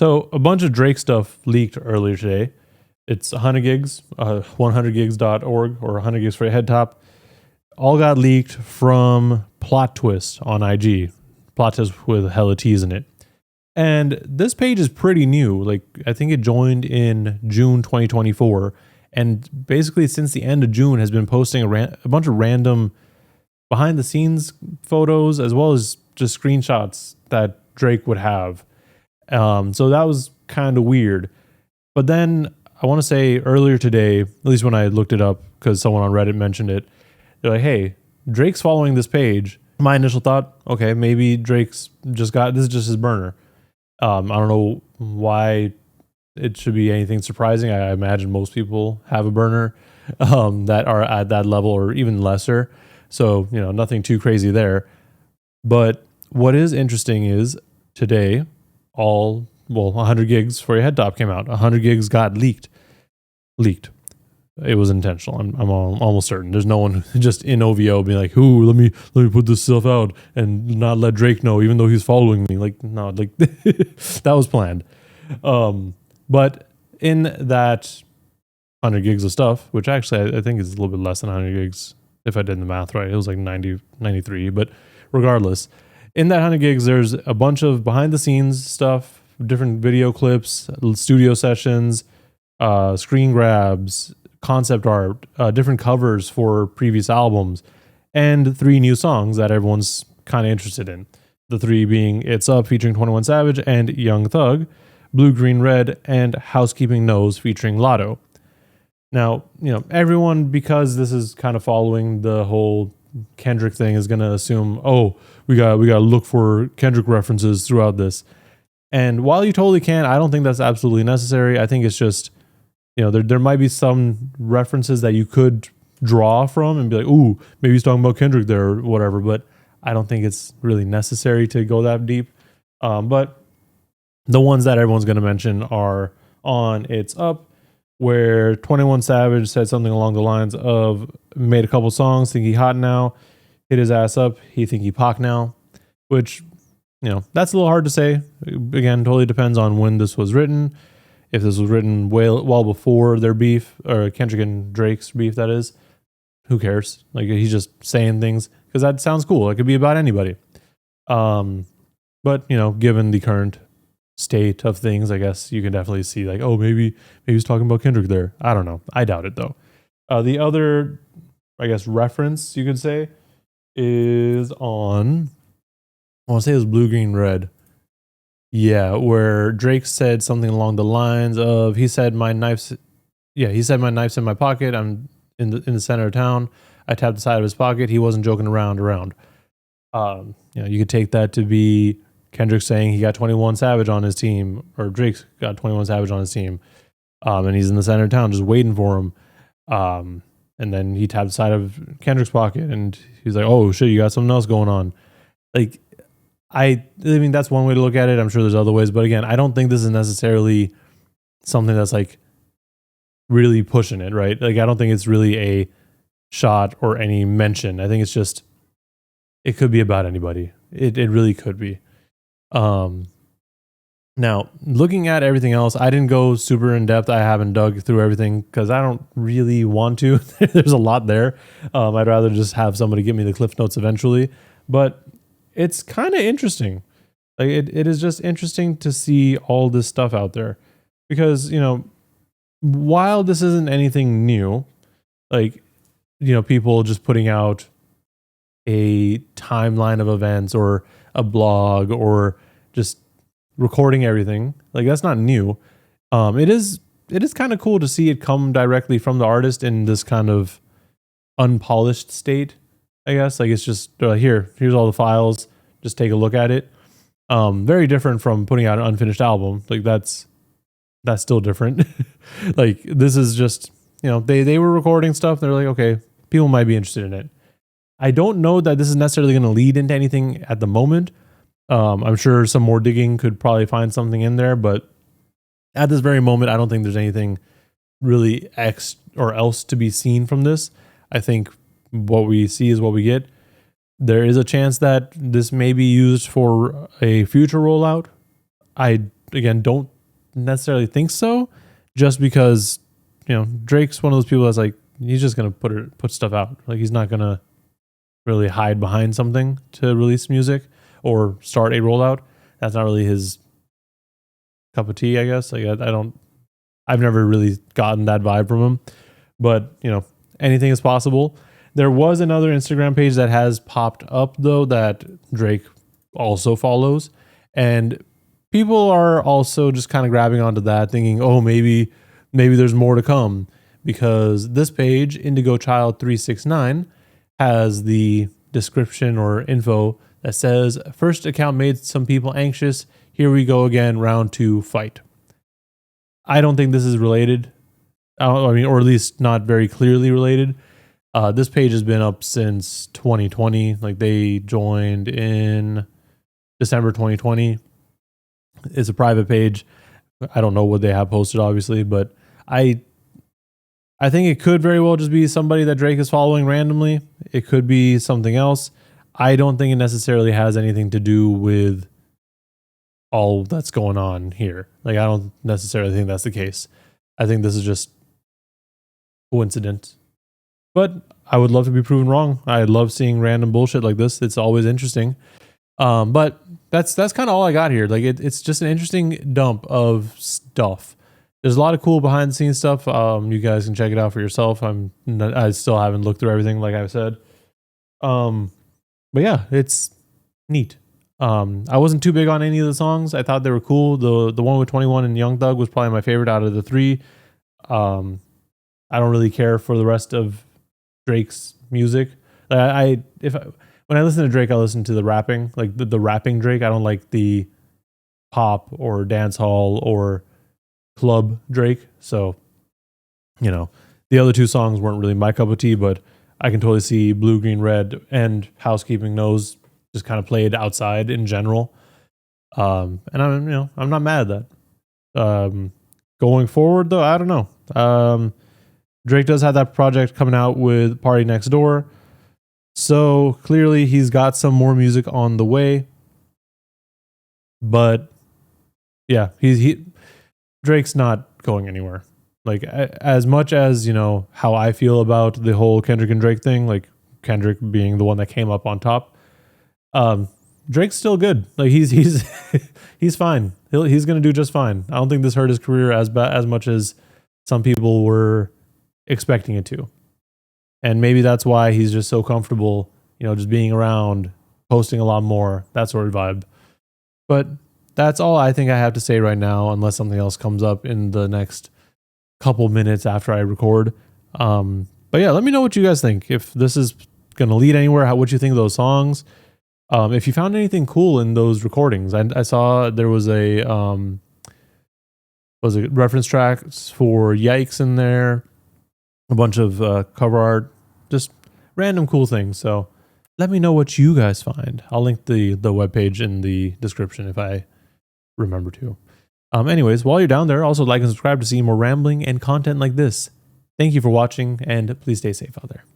So a bunch of Drake stuff leaked earlier today. It's 100 gigs, 100gigs.org or 100 gigs for a headtop. All got leaked from Plot Twist on IG. Plot Twist with hella T's in it. And this page is pretty new. Like, I think it joined in June 2024. And basically since the end of June has been posting a bunch of random behind the scenes photos as well as just screenshots that Drake would have. So that was kind of weird. But then I want to say earlier today, at least when I looked it up because someone on Reddit mentioned it, they're like, hey, Drake's following this page. My initial thought, okay, maybe Drake's this is just his burner. I don't know why it should be anything surprising. I imagine most people have a burner that are at that level or even lesser. So, nothing too crazy there. But what is interesting is today, 100 gigs for a headtop came out. 100 gigs got leaked. It was intentional. I'm almost certain. There's no one just in OVO being like, "Ooh, let me put this stuff out and not let Drake know, even though he's following me." Like, no, like that was planned. But in that 100 gigs of stuff, which actually I think is a little bit less than 100 gigs if I did the math right. It was like 93. But regardless, in that 100 gigs, there's a bunch of behind the scenes stuff, different video clips, studio sessions, screen grabs, concept art, different covers for previous albums, and 3 new songs that everyone's kind of interested in. The 3 being It's Up featuring 21 Savage and Young Thug, Blue, Green, Red, and Housekeeping Knows featuring Lotto. Now, everyone, because this is kind of following the whole Kendrick thing, is going to assume, oh, we got to look for Kendrick references throughout this. And while you totally can, I don't think that's absolutely necessary. I think it's just, there might be some references that you could draw from and be like, ooh, maybe he's talking about Kendrick there or whatever, but I don't think it's really necessary to go that deep. But the ones that everyone's going to mention are on It's Up, where 21 Savage said something along the lines of, made a couple songs, think he hot now, hit his ass up, he think he Pac now, which, that's a little hard to say. Again, totally depends on when this was written. If this was written well before their beef, or Kendrick and Drake's beef, that is, who cares? Like, he's just saying things because that sounds cool. It could be about anybody. But, given the current state of things, I guess you can definitely see like, oh, maybe he's talking about Kendrick there. I don't know. I doubt it though. The other, I guess, reference you could say is on, I want to say it was Blue, Green, Red. Yeah, where Drake said something along the lines of, he said my knife's in my pocket. I'm in the center of town. I tapped the side of his pocket. He wasn't joking around. You could take that to be Kendrick saying he got 21 Savage on his team, or Drake's got 21 Savage on his team, and he's in the center of town just waiting for him. And then he tapped the side of Kendrick's pocket, and he's like, "Oh shit, you got something else going on." Like, I mean, that's one way to look at it. I'm sure there's other ways, but again, I don't think this is necessarily something that's like really pushing it, right? Like, I don't think it's really a shot or any mention. I think it's just, it could be about anybody. It really could be. Now, looking at everything else, I didn't go super in depth. I haven't dug through everything because I don't really want to. There's a lot there. I'd rather just have somebody give me the cliff notes eventually. But it's kind of interesting. Like, it is just interesting to see all this stuff out there. Because, while this isn't anything new, like, people just putting out a timeline of events or a blog or just recording everything, like, that's not new. It is kind of cool to see it come directly from the artist in this kind of unpolished state, I guess. Like, it's just here's all the files, just take a look at it. Very different from putting out an unfinished album. Like, that's still different. Like, this is just, they were recording stuff. They're like, okay, people might be interested in it. I don't know that this is necessarily going to lead into anything at the moment. I'm sure some more digging could probably find something in there, but at this very moment, I don't think there's anything really else to be seen from this. I think what we see is what we get. There is a chance that this may be used for a future rollout. I again, don't necessarily think so, just because, you know, Drake's one of those people that's like, he's just going to put stuff out. Like, he's not going to really hide behind something to release music or start a rollout. That's not really his cup of tea, I guess. Like, I've never really gotten that vibe from him, but you know, anything is possible. There was another Instagram page that has popped up though that Drake also follows, and people are also just kind of grabbing onto that, thinking, oh, maybe there's more to come, because this page, Indigo Child 369, has the description or info that says, first account made some people anxious. Here we go again, round 2 fight. I don't think this is related. I mean, or at least not very clearly related. This page has been up since 2020. Like, they joined in December 2020. It's a private page. I don't know what they have posted, obviously, but I think it could very well just be somebody that Drake is following randomly. It could be something else. I don't think it necessarily has anything to do with all that's going on here. Like, I don't necessarily think that's the case. I think this is just coincidence. But I would love to be proven wrong. I love seeing random bullshit like this. It's always interesting. But that's kind of all I got here. Like, it's just an interesting dump of stuff. There's a lot of cool behind the scenes stuff. You guys can check it out for yourself. I still haven't looked through everything, like I said. But yeah, it's neat. I wasn't too big on any of the songs. I thought they were cool. The one with 21 and Young Thug was probably my favorite out of the 3. I don't really care for the rest of Drake's music. When I listen to Drake, I listen to the rapping, like the rapping Drake. I don't like the pop or dance hall or club Drake. So, you know, the other 2 songs weren't really my cup of tea, but I can totally see Blue, Green, Red and Housekeeping Knows just kind of played outside in general. And I'm not mad at that. Going forward though, I don't know. Drake does have that project coming out with Party Next Door. So clearly he's got some more music on the way. But yeah, Drake's not going anywhere. Like, as much as, you know, how I feel about the whole Kendrick and Drake thing, like Kendrick being the one that came up on top, Drake's still good. Like, he's he's fine. He's going to do just fine. I don't think this hurt his career as much as some people were expecting it to. And maybe that's why he's just so comfortable, you know, just being around, posting a lot more, that sort of vibe. But that's all I think I have to say right now, unless something else comes up in the next couple minutes after I record. But yeah, let me know what you guys think. If this is going to lead anywhere, what you think of those songs. If you found anything cool in those recordings. I saw there was a reference tracks for Yikes in there, a bunch of cover art, just random cool things. So let me know what you guys find. I'll link the webpage in the description if I remember to. Anyways, while you're down there, also like and subscribe to see more rambling and content like this. Thank you for watching, and please stay safe out there.